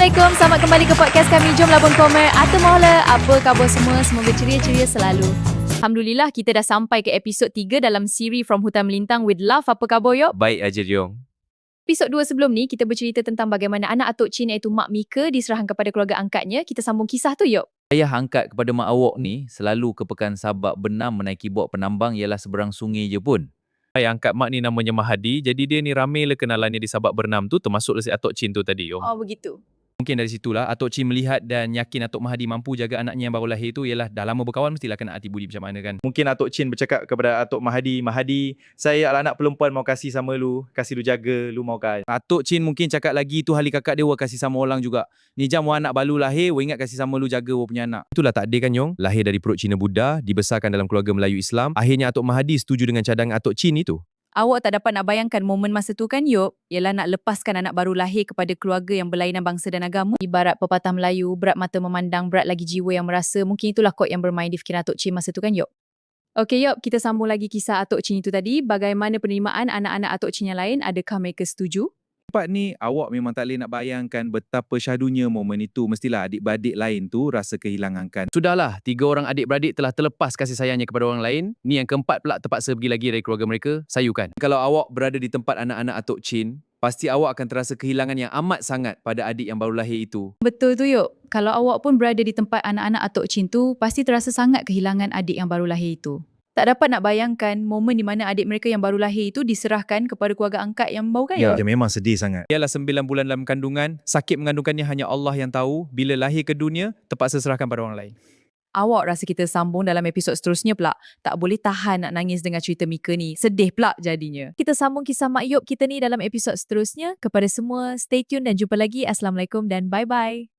Assalamualaikum, selamat kembali ke podcast kami. Jomlah pun komen atau maulah. Apa khabar semua? Semoga ceria-ceria selalu. Alhamdulillah, kita dah sampai ke episod 3 dalam siri From Hutan Melintang with Love. Apa khabar, Yok? Baik aja, Diong. Episod 2 sebelum ni, kita bercerita tentang bagaimana anak Atuk Chin iaitu Mak Mika diserahkan kepada keluarga angkatnya. Kita sambung kisah tu, Yok. Ayah angkat kepada mak awak ni selalu ke Pekan Sabak Benam menaiki bot penambang ialah seberang sungai je pun. Ayah angkat mak ni namanya Mahadi. Jadi dia ni ramai lah kenalannya di Sabak Bernam tu, termasuk si Atok Chin tu tadi, Om. Oh, begitu. Mungkin dari situlah Atok Chin melihat dan yakin Atok Mahadi mampu jaga anaknya yang baru lahir tu ialah dah lama berkawan mestilah kena hati budi macam mana kan. Mungkin Atok Chin bercakap kepada Atok Mahadi, Mahadi, saya adalah anak perempuan mau kasih sama lu, kasih lu jaga, lu mau kan. Atok Chin mungkin cakap lagi tu hali kakak dia wa kasih sama orang juga. Ni jam wa anak baru lahir, wa ingat kasih sama lu jaga wa punya anak. Itulah takdir kan, Yong. Lahir dari perut Cina Buddha, dibesarkan dalam keluarga Melayu Islam. Akhirnya Atok Mahadi setuju dengan cadangan Atok Chin itu. Awak tak dapat nak bayangkan momen masa tu kan, Yok? Ialah nak lepaskan anak baru lahir kepada keluarga yang berlainan bangsa dan agama. Ibarat pepatah Melayu, berat mata memandang, berat lagi jiwa yang merasa. Mungkin itulah kod yang bermain di fikiran Atok Chin masa tu kan, Yok? Okey, Yok, kita sambung lagi kisah Atok Chin itu tadi. Bagaimana penerimaan anak-anak Atok Chin yang lain? Adakah mereka setuju? Tempat ni awak memang tak boleh nak bayangkan betapa syahdunya momen itu. Mestilah adik-beradik lain tu rasa kehilangan kan. Sudahlah, 3 orang adik-beradik telah terlepas kasih sayangnya kepada orang lain. Ni yang keempat pula terpaksa pergi lagi dari keluarga mereka. Sayukan. Kalau awak berada di tempat anak-anak Atok Chin, pasti awak akan terasa kehilangan yang amat sangat pada adik yang baru lahir itu. Betul tu, Yok. Kalau awak pun berada di tempat anak-anak Atok Chin tu, pasti terasa sangat kehilangan adik yang baru lahir itu. Tak dapat nak bayangkan momen di mana adik mereka yang baru lahir itu diserahkan kepada keluarga angkat yang baru kan, Yok? Dia memang sedih sangat. Ialah 9 bulan dalam kandungan, sakit mengandungkannya hanya Allah yang tahu. Bila lahir ke dunia, terpaksa serahkan pada orang lain. Awak rasa kita sambung dalam episod seterusnya pula. Tak boleh tahan nak nangis dengan cerita Mika ni. Sedih pula jadinya. Kita sambung kisah Mak Yop kita ni dalam episod seterusnya. Kepada semua, stay tune dan jumpa lagi. Assalamualaikum dan bye-bye.